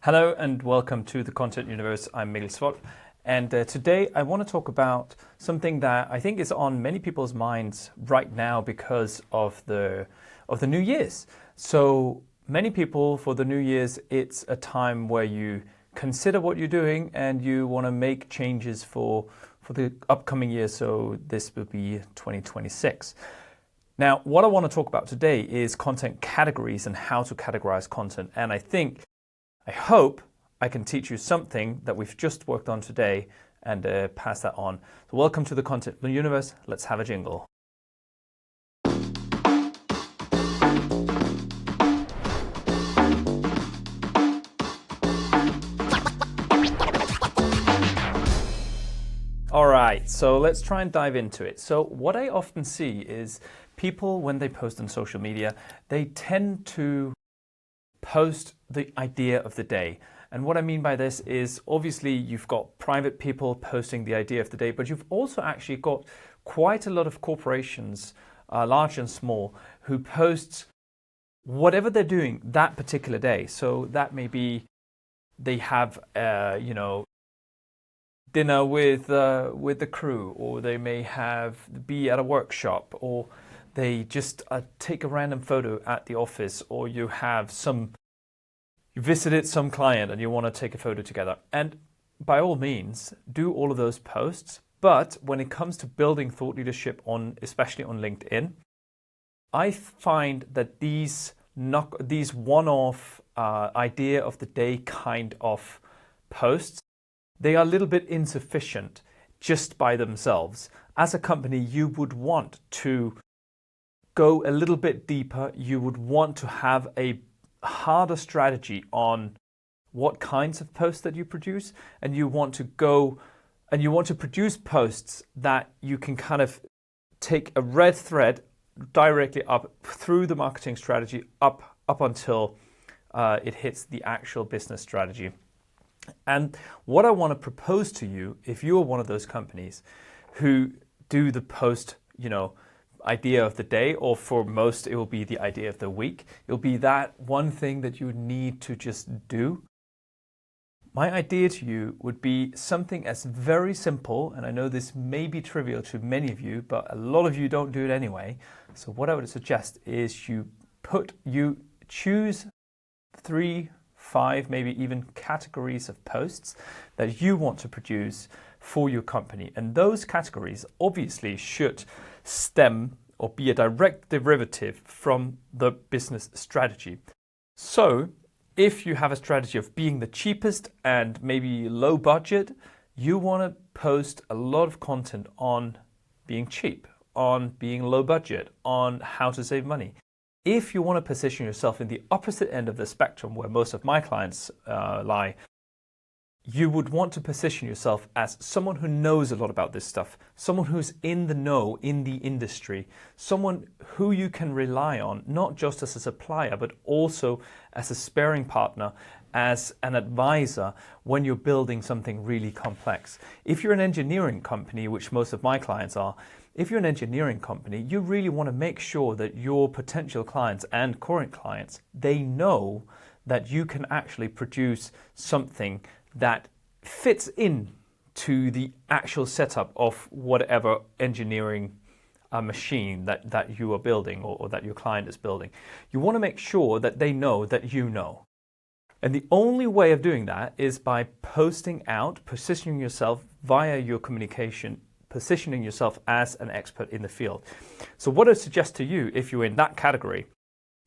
Hello and welcome to the Content Universe. I'm Mikkel, and today I want to talk about something that I think is on many people's minds right now because of the New Year's. So many people, for the New Year's, it's a time where you consider what you're doing and you want to make changes for the upcoming year. So this will be 2026. Now, what I want to talk about today is content categories and how to categorize content. And I hope I can teach you something that we've just worked on today and pass that on. So welcome to the Content Universe. Let's have a jingle. All right, so let's try and dive into it. So what I often see is people, when they post on social media, they tend to post the idea of the day. And what I mean by this is obviously you've got private people posting the idea of the day, but you've also actually got quite a lot of corporations, large and small, who post whatever they're doing that particular day. So that may be they have, dinner with the crew, or they may be at a workshop, or they just take a random photo at the office, or you visited some client and you want to take a photo together. And by all means, do all of those posts. But when it comes to building thought leadership especially on LinkedIn, I find that these one-off idea of the day kind of posts, they are a little bit insufficient just by themselves. As a company, you would want to go a little bit deeper. You would want to have a harder strategy on what kinds of posts that you produce, and you want to produce posts that you can kind of take a red thread directly up through the marketing strategy up until it hits the actual business strategy. And what I want to propose to you, if you are one of those companies who do the post, idea of the day, or for most it will be the idea of the week, it'll be that one thing that you need to just do. My idea to you would be something as very simple, and I know this may be trivial to many of you, but a lot of you don't do it anyway. So what I would suggest is you choose 3, 5, maybe even categories of posts that you want to produce for your company. And those categories obviously should stem or be a direct derivative from the business strategy. So if you have a strategy of being the cheapest and maybe low budget, you want to post a lot of content on being cheap, on being low budget, on how to save money. If you want to position yourself in the opposite end of the spectrum where most of my clients lie, you would want to position yourself as someone who knows a lot about this stuff, someone who's in the know in the industry, someone who you can rely on, not just as a supplier, but also as a sparring partner, as an advisor when you're building something really complex. If you're an engineering company, which most of my clients are, if you're an engineering company, you really want to make sure that your potential clients and current clients, they know that you can actually produce something that fits in to the actual setup of whatever engineering machine that you are building or that your client is building. You want to make sure that they know that you know. And the only way of doing that is by posting out, positioning yourself via your communication, positioning yourself as an expert in the field. So what I suggest to you, if you're in that category,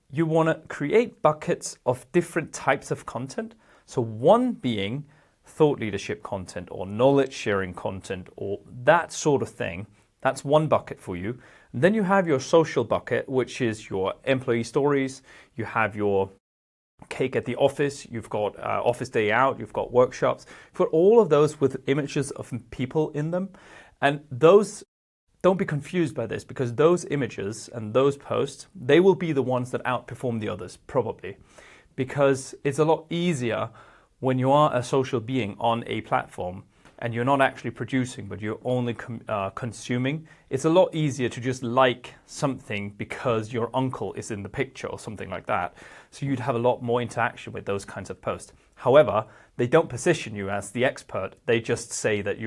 you want to create buckets of different types of content. So one being thought leadership content or knowledge sharing content or that sort of thing. That's one bucket for you. And then you have your social bucket, which is your employee stories. You have your cake at the office. You've got office day out. You've got workshops. You've got all of those with images of people in them. And those, don't be confused by this, because those images and those posts, they will be the ones that outperform the others, probably. Because it's a lot easier when you are a social being on a platform and you're not actually producing, but you're only consuming, it's a lot easier to just like something because your uncle is in the picture or something like that. So you'd have a lot more interaction with those kinds of posts. However, they don't position you as the expert. They just say that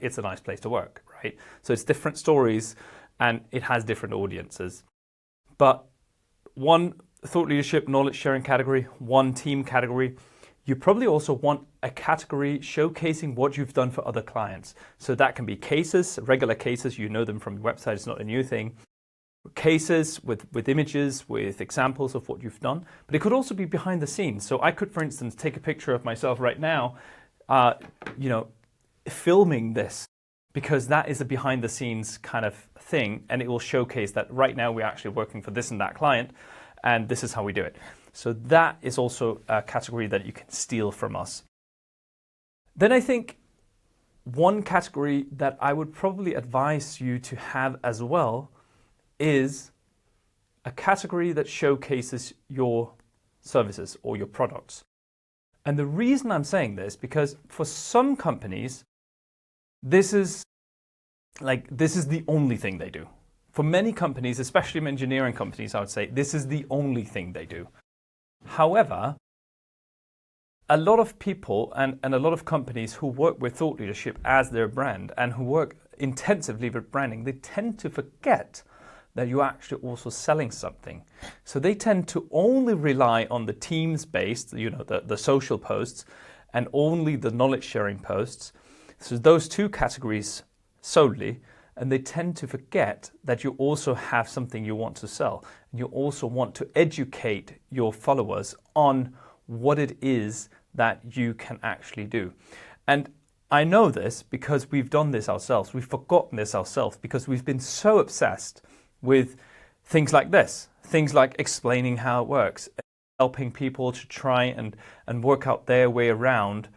it's a nice place to work, right? So it's different stories and it has different audiences. But one thought leadership, knowledge sharing category, one team category. You probably also want a category showcasing what you've done for other clients. So that can be cases, regular cases, you know them from your website, it's not a new thing. Cases with images, with examples of what you've done, but it could also be behind the scenes. So I could, for instance, take a picture of myself right now, filming this, because that is a behind the scenes kind of thing, and it will showcase that right now we're actually working for this and that client, and this is how we do it. So that is also a category that you can steal from us. Then I think one category that I would probably advise you to have as well is a category that showcases your services or your products. And the reason I'm saying this, because for some companies, this is the only thing they do. For many companies, especially engineering companies, I would say this is the only thing they do. However, a lot of people and a lot of companies who work with thought leadership as their brand and who work intensively with branding, they tend to forget that you're actually also selling something. So they tend to only rely on the teams-based, the social posts, and only the knowledge sharing posts. So those two categories solely, and they tend to forget that you also have something you want to sell. And you also want to educate your followers on what it is that you can actually do. And I know this because we've done this ourselves. We've forgotten this ourselves because we've been so obsessed with things like this, things like explaining how it works, helping people to try and work out their way around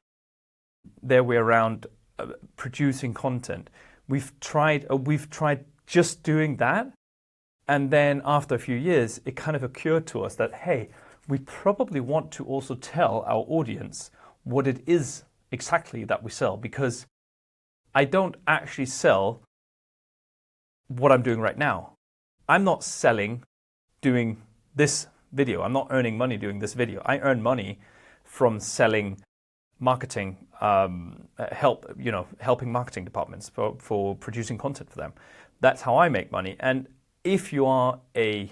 producing content. We've tried just doing that, and then after a few years, it kind of occurred to us that, hey, we probably want to also tell our audience what it is exactly that we sell, because I don't actually sell what I'm doing right now. I'm not selling doing this video. I'm not earning money doing this video. I earn money from selling marketing, helping marketing departments for producing content for them. That's how I make money. And if you are an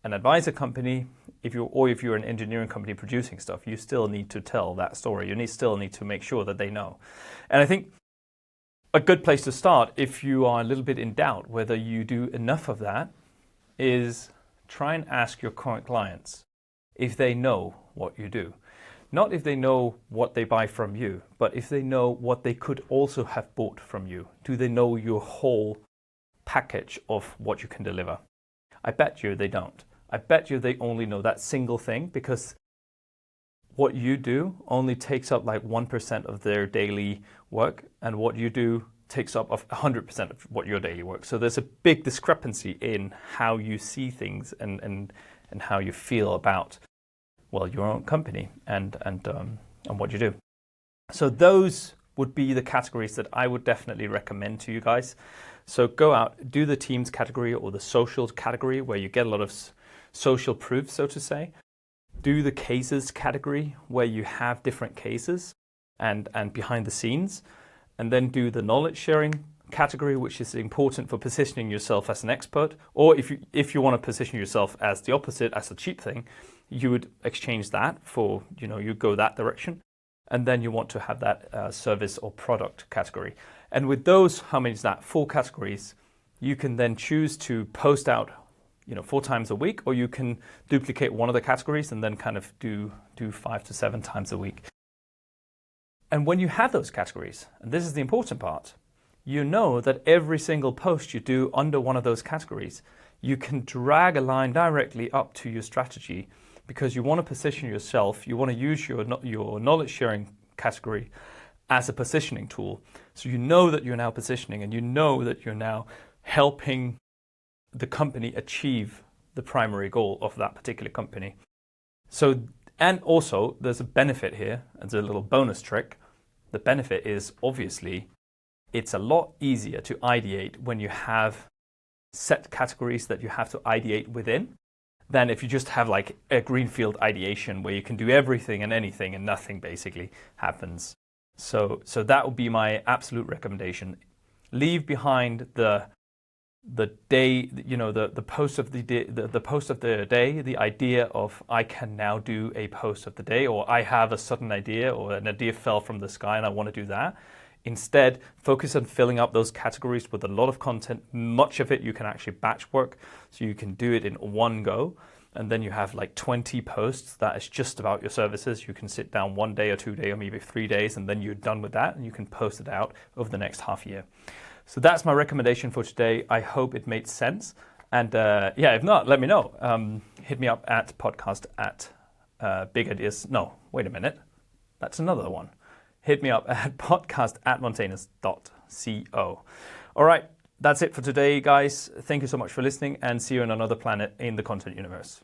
advisor company, if you're an engineering company producing stuff, you still need to tell that story. You still need to make sure that they know. And I think a good place to start, if you are a little bit in doubt whether you do enough of that, is try and ask your current clients if they know what you do. Not if they know what they buy from you, but if they know what they could also have bought from you. Do they know your whole package of what you can deliver? I bet you they don't. I bet you they only know that single thing, because what you do only takes up like 1% of their daily work, and what you do takes up of 100% of what your daily work. So there's a big discrepancy in how you see things and how you feel about, well, your own company and what you do. So those would be the categories that I would definitely recommend to you guys. So go out, do the teams category or the social category where you get a lot of social proof, so to say. Do the cases category where you have different cases and behind the scenes. And then do the knowledge sharing category, which is important for positioning yourself as an expert. Or if you want to position yourself as the opposite, as a cheap thing, you would exchange that for, you go that direction. And then you want to have that service or product category. And with those, how many is that? 4 categories. You can then choose to post out 4 times a week, or you can duplicate one of the categories and then kind of do 5 to 7 times a week. And when you have those categories, and this is the important part, you know that every single post you do under one of those categories, you can drag a line directly up to your strategy, because you want to position yourself, you want to use your knowledge sharing category as a positioning tool. So you know that you're now positioning, and you know that you're now helping the company achieve the primary goal of that particular company. So, and also there's a benefit here, as a little bonus trick. the benefit is obviously it's a lot easier to ideate when you have set categories that you have to ideate within than if you just have like a greenfield ideation where you can do everything and anything and nothing basically happens. So that would be my absolute recommendation. Leave behind the day, the post of the post of the day, the idea of I can now do a post of the day, or I have a sudden idea, or an idea fell from the sky and I want to do that. Instead, focus on filling up those categories with a lot of content. Much of it you can actually batch work, so you can do it in one go. And then you have like 20 posts that is just about your services. You can sit down 1 day or 2 days or maybe 3 days, and then you're done with that, and you can post it out over the next half year. So that's my recommendation for today. I hope it made sense. And if not, let me know. Hit me up at podcast at big ideas. No, wait a minute. That's another one. Hit me up at podcast@montanus.co. All right, that's it for today, guys. Thank you so much for listening, and see you on another planet in the content universe.